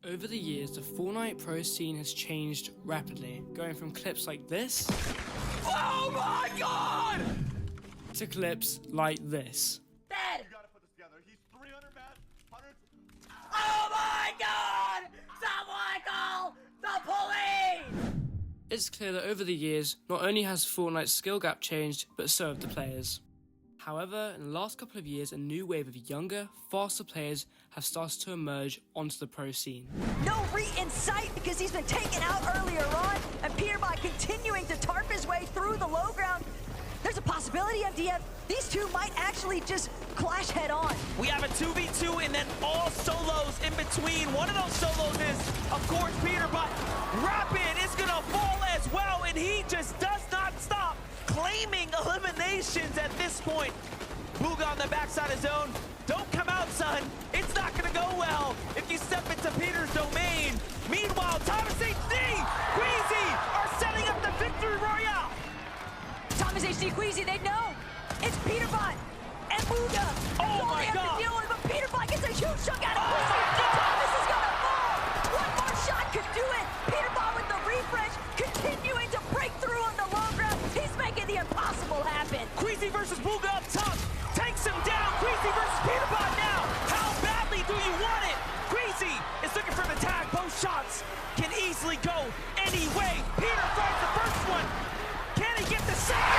Over the years, the Fortnite pro scene has changed rapidly, going from clips like this Oh my god! to clips like this. Dead! You gotta put this together. He's 300 mad, 100. Oh my god! Someone call the police! It's clear that over the years, not only has Fortnite's skill gap changed, but so have the players. However, in the last couple of years, a new wave of younger, faster players have started to emerge onto the pro scene. No re in sight because he's been taken out earlier on, and Peterbot continuing to tarp his way through the low ground. There's a possibility, MDF, these two might actually just clash head on. We have a 2v2 and then all solos in between. One of those solos is, of course, Peterbot. Rapid is gonna fall as well, and he just does not stop claiming eliminations at this point. Booga on the backside of zone. Don't come out, son. It's not gonna go well if you step into Peter's domain. Meanwhile, Thomas HD, Queasy are setting up the victory royale. Thomas HD Queasy, they know. It's Peterbot and Booga. Oh That's all my they have God. to deal with, but Peterbot gets a huge chunk out of Queasy. Thomas is gonna fall. One more shot could do it. Peterbot with the refresh, continuing to break through on the low ground. He's making the impossible happen. Queasy versus Booga up top. Takes him down. Queasy versus Peterbot now. How badly do you want it? Queasy is looking for the tag. Both shots can easily go any way. Peter finds the first one. Can he get the second?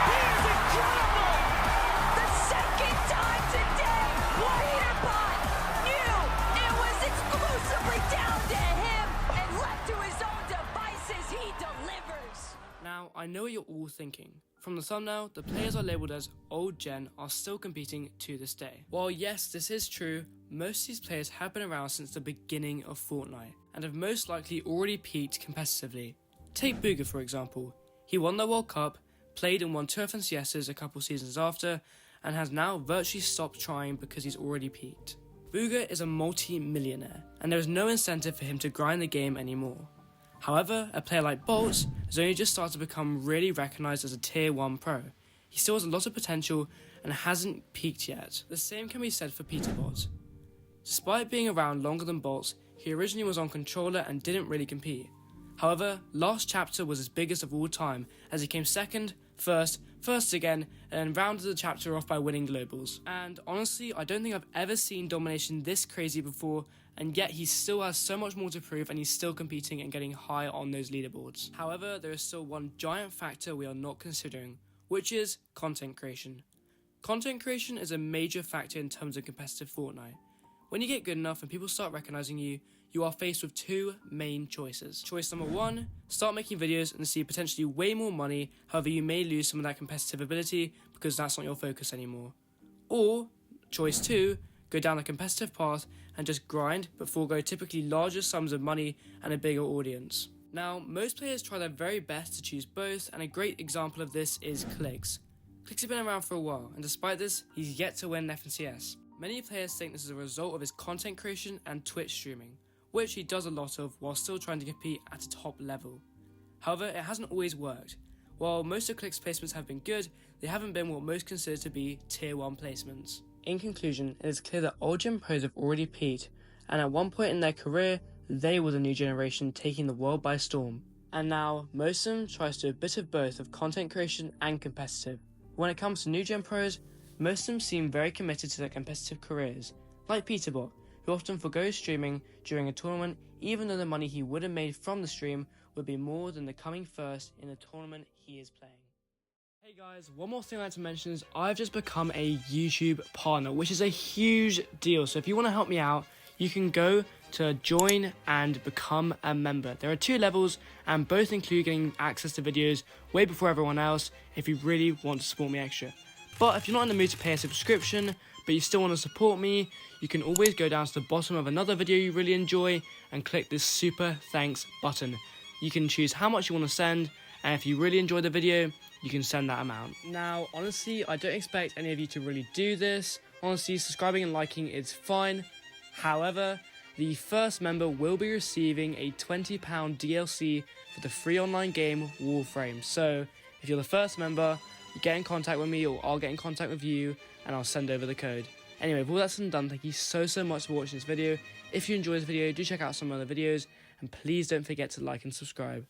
He is incredible. The second time today, Peterbot knew it was exclusively down to him, and left to his own devices, he delivers. Now, I know what you're all thinking. From the thumbnail, the players are labelled as old gen are still competing to this day. While yes, this is true, most of these players have been around since the beginning of Fortnite, and have most likely already peaked competitively. Take Booga for example. He won the World Cup, played and won 2 FNCSs a couple seasons after, and has now virtually stopped trying because he's already peaked. Booga is a multi-millionaire, and there is no incentive for him to grind the game anymore. However, a player like Bolts has only just started to become really recognised as a tier 1 pro. He still has a lot of potential and hasn't peaked yet. The same can be said for Peterbot. Despite being around longer than Bolts, he originally was on controller and didn't really compete. However, last chapter was his biggest of all time, as he came second, first again, and then rounded the chapter off by winning globals. And honestly, I don't think I've ever seen domination this crazy before, and yet he still has so much more to prove, and he's still competing and getting high on those leaderboards. However, there is still one giant factor we are not considering, which is content creation. Content creation is a major factor in terms of competitive Fortnite. When you get good enough and people start recognizing you, you are faced with 2 main choices. Choice number 1, start making videos and see potentially way more money, however you may lose some of that competitive ability because that's not your focus anymore. Or, choice 2, go down the competitive path and just grind but forego typically larger sums of money and a bigger audience. Now, most players try their very best to choose both, and a great example of this is Clicks. Clicks has been around for a while, and despite this, he's yet to win an FNCS. Many players think this is a result of his content creation and Twitch streaming, which he does a lot of while still trying to compete at a top level. However, it hasn't always worked. While most of Click's placements have been good, they haven't been what most consider to be tier 1 placements. In conclusion, it is clear that old gen pros have already peaked, and at one point in their career, they were the new generation taking the world by storm. And now, most of them tries to do a bit of both of content creation and competitive. When it comes to new gen pros, most of them seem very committed to their competitive careers, like Peterbot, who often forgoes streaming during a tournament even though the money he would have made from the stream would be more than the coming first in the tournament he is playing. Hey guys, one more thing I'd like to mention is I've just become a YouTube partner, which is a huge deal. So if you want to help me out, you can go to join and become a member. There are 2 levels, and both include getting access to videos way before everyone else if you really want to support me extra. But if you're not in the mood to pay a subscription, but you still want to support me, you can always go down to the bottom of another video you really enjoy and click this super thanks button. You can choose how much you want to send, and if you really enjoy the video, you can send that amount. Now, honestly, I don't expect any of you to really do this. Honestly, subscribing and liking is fine. However, the first member will be receiving a £20 DLC for the free online game Warframe. So, if you're the first member, you get in contact with me, or I'll get in contact with you, and I'll send over the code. Anyway, with all that said and done, thank you so much for watching this video. If you enjoyed this video, do check out some other videos, and please don't forget to like and subscribe.